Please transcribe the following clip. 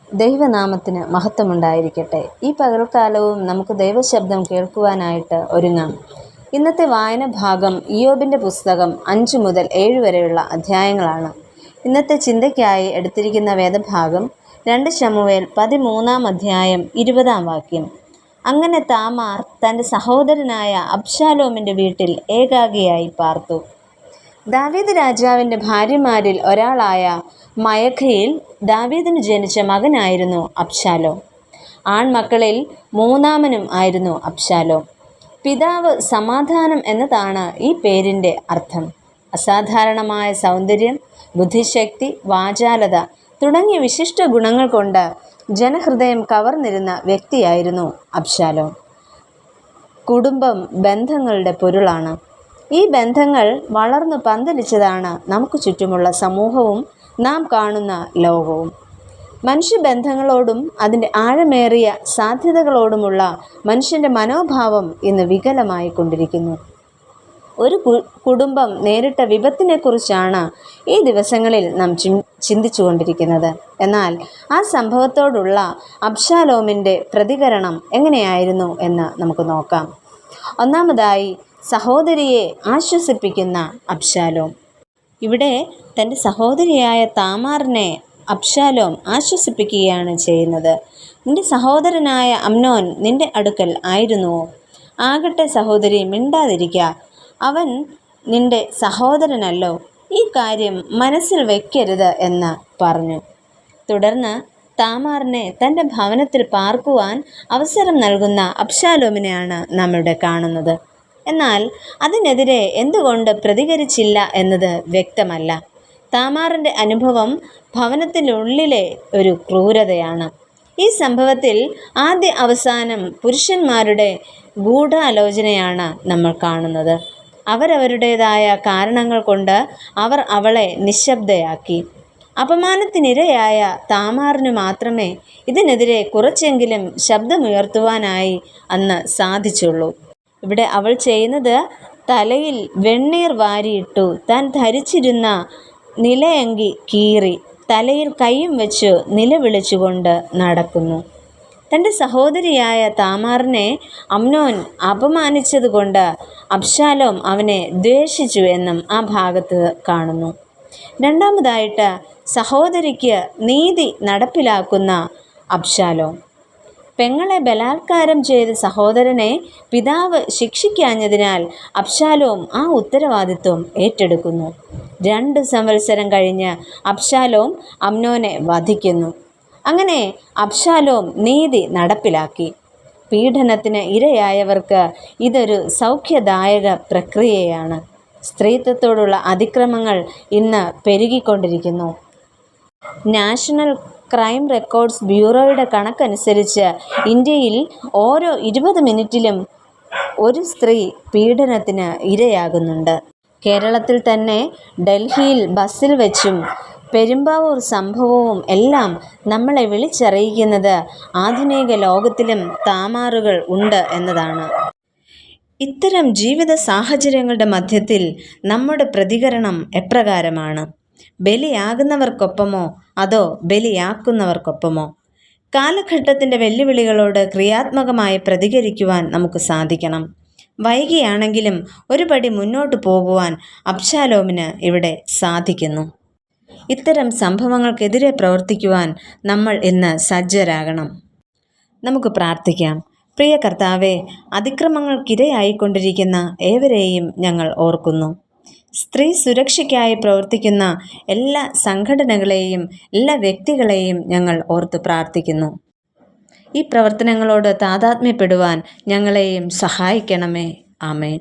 ദൈവനാമത്തിന് മഹത്വമുണ്ടായിരിക്കട്ടെ. ഈ പകൽക്കാലവും നമുക്ക് ദൈവശബ്ദം കേൾക്കുവാനായിട്ട് ഒരുങ്ങാം. ഇന്നത്തെ വായന ഭാഗം ഇയ്യോബിൻ്റെ പുസ്തകം 5 മുതൽ 7 വരെയുള്ള അധ്യായങ്ങളാണ്. ഇന്നത്തെ ചിന്തയ്ക്കായി എടുത്തിരിക്കുന്ന വേദഭാഗം 2 ശമൂവേൽ 13 അധ്യായം 20 വാക്യം. അങ്ങനെ താമാർ തൻ്റെ സഹോദരനായ അബ്ശാലോമിൻ്റെ വീട്ടിൽ ഏകാഗിയായി പാർത്തു. ദാവീദ് രാജാവിൻ്റെ ഭാര്യമാരിൽ ഒരാളായ മയഖയിൽ ദാവീദിന് ജനിച്ച മകനായിരുന്നു അബ്ശാലോം. ആൺമക്കളിൽ മൂന്നാമനും ആയിരുന്നു അബ്ശാലോം. പിതാവ് സമാധാനം എന്നതാണ് ഈ പേരിൻ്റെ അർത്ഥം. അസാധാരണമായ സൗന്ദര്യം, ബുദ്ധിശക്തി, വാചാലത തുടങ്ങിയ വിശിഷ്ട ഗുണങ്ങൾ കൊണ്ട് ജനഹൃദയം കവർന്നിരുന്ന വ്യക്തിയായിരുന്നു അബ്ശാലോം. കുടുംബം ബന്ധങ്ങളുടെ പൊരുളാണ്. ഈ ബന്ധങ്ങൾ വളർന്നു പന്തലിച്ചതാണ് നമുക്ക് ചുറ്റുമുള്ള സമൂഹവും നാം കാണുന്ന ലോകവും. മനുഷ്യബന്ധങ്ങളോടും അതിൻ്റെ ആഴമേറിയ സാധ്യതകളോടുമുള്ള മനുഷ്യൻ്റെ മനോഭാവം ഇന്ന് വികലമായി കൊണ്ടിരിക്കുന്നു. ഒരു കുടുംബം നേരിട്ട വിപത്തിനെക്കുറിച്ചാണ് ഈ ദിവസങ്ങളിൽ നാം ചിന്തിച്ചു കൊണ്ടിരിക്കുന്നത്. എന്നാൽ ആ സംഭവത്തോടുള്ള അബ്ശാലോമിൻ്റെ പ്രതികരണം എങ്ങനെയായിരുന്നു എന്ന് നമുക്ക് നോക്കാം. ഒന്നാമതായി, സഹോദരിയെ ആശ്വസിപ്പിക്കുന്ന അബ്ശാലോം. ഇവിടെ തൻ്റെ സഹോദരിയായ താമാറിനെ അബ്ശാലോം ആശ്വസിപ്പിക്കുകയാണ് ചെയ്യുന്നത്. നിന്റെ സഹോദരനായ അമ്നോൻ നിന്റെ അടുക്കൽ ആയിരുന്നുവോ? ആകട്ടെ സഹോദരി, മിണ്ടാതിരിക്കുക. അവൻ നിന്റെ സഹോദരനല്ലോ. ഈ കാര്യം മനസ്സിൽ വയ്ക്കരുത് എന്ന് പറഞ്ഞു. തുടർന്ന് താമാറിനെ തൻ്റെ ഭവനത്തിൽ പാർക്കുവാൻ അവസരം നൽകുന്ന അബ്ശാലോമിനെയാണ് നാം ഇവിടെ കാണുന്നത്. എന്നാൽ അതിനെതിരെ എന്തുകൊണ്ട് പ്രതികരിച്ചില്ല എന്നത് വ്യക്തമല്ല. താമാറിൻ്റെ അനുഭവം ഭവനത്തിനുള്ളിലെ ഒരു ക്രൂരതയാണ്. ഈ സംഭവത്തിൽ ആദ്യ അവസാനം പുരുഷന്മാരുടെ ഗൂഢാലോചനയാണ് നമ്മൾ കാണുന്നത്. അവരവരുടേതായ കാരണങ്ങൾ കൊണ്ട് അവർ അവളെ നിശബ്ദയാക്കി. അപമാനത്തിനിരയായ താമാറിനു മാത്രമേ ഇതിനെതിരെ കുറച്ചെങ്കിലും ശബ്ദമുയർത്തുവാനായി അന്ന് സാധിച്ചുള്ളൂ. ഇവിടെ അവൾ ചെയ്യുന്നത് തലയിൽ വെണ്ണീർ വാരിയിട്ടു താൻ ധരിച്ചിരുന്ന നിലയങ്കി കീറി തലയിൽ കൈയും വെച്ച് നിലവിളിച്ചുകൊണ്ട് നടക്കുന്നു. തൻ്റെ സഹോദരിയായ താമാറിനെ അമ്നോൻ അപമാനിച്ചതുകൊണ്ട് അബ്ശാലോം അവനെ ദ്വേഷിച്ചു എന്നും ആ ഭാഗത്ത് കാണുന്നു. രണ്ടാമതായിട്ട്, സഹോദരിക്ക് നീതി നടപ്പിലാക്കുന്ന അബ്ശാലോം. പെങ്ങളെ ബലാത്കാരം ചെയ്ത സഹോദരനെ പിതാവ് ശിക്ഷിക്കാഞ്ഞതിനാൽ അബ്ശാലോം ആ ഉത്തരവാദിത്വം ഏറ്റെടുക്കുന്നു. 2 സംവത്സരം കഴിഞ്ഞ് അബ്ശാലോം അമ്നോനെ വധിക്കുന്നു. അങ്ങനെ അബ്ശാലോം നീതി നടപ്പിലാക്കി. പീഡനത്തിന് ഇരയായവർക്ക് ഇതൊരു സൗഖ്യദായക പ്രക്രിയയാണ്. സ്ത്രീത്വത്തോടുള്ള അതിക്രമങ്ങൾ ഇന്ന് പെരുകിക്കൊണ്ടിരിക്കുന്നു. നാഷണൽ ക്രൈം റെക്കോർഡ്സ് ബ്യൂറോയുടെ കണക്കനുസരിച്ച് ഇന്ത്യയിൽ ഓരോ 20 മിനിറ്റിലും ഒരു സ്ത്രീ പീഡനത്തിന് ഇരയാകുന്നുണ്ട്. കേരളത്തിൽ തന്നെ ഡൽഹിയിൽ ബസ്സിൽ വെച്ചും പെരുമ്പാവൂർ സംഭവവും എല്ലാം നമ്മളെ വിളിച്ചറിയിക്കുന്നത് ആധുനിക ലോകത്തിലും താമാറുകൾ ഉണ്ട് എന്നതാണ്. ഇത്തരം ജീവിത സാഹചര്യങ്ങളുടെ മധ്യത്തിൽ നമ്മുടെ പ്രതികരണം എപ്രകാരമാണ്? ബലിയാകുന്നവർക്കൊപ്പമോ അതോ ബലിയാക്കുന്നവർക്കൊപ്പമോ? കാലഘട്ടത്തിൻ്റെ വെല്ലുവിളികളോട് ക്രിയാത്മകമായി പ്രതികരിക്കുവാൻ നമുക്ക് സാധിക്കണം. വൈകിയാണെങ്കിലും ഒരു പടി മുന്നോട്ട് പോകുവാൻ അബ്ശാലോമിന് ഇവിടെ സാധിക്കുന്നു. ഇത്തരം സംഭവങ്ങൾക്കെതിരെ പ്രവർത്തിക്കുവാൻ നമ്മൾ ഇന്ന് സജ്ജരാകണം. നമുക്ക് പ്രാർത്ഥിക്കാം. പ്രിയ കർത്താവേ, അതിക്രമങ്ങൾക്കിരയായിക്കൊണ്ടിരിക്കുന്ന ഏവരെയും ഞങ്ങൾ ഓർക്കുന്നു. സ്ത്രീ സുരക്ഷയ്ക്കായി പ്രവർത്തിക്കുന്ന എല്ലാ സംഘടനകളെയും എല്ലാ വ്യക്തികളെയും ഞങ്ങൾ ഓർത്ത് പ്രാർത്ഥിക്കുന്നു. ഈ പ്രവർത്തനങ്ങളോട് താതാത്മ്യപ്പെടുവാൻ ഞങ്ങളെയും സഹായിക്കണമേ. ആമേൻ.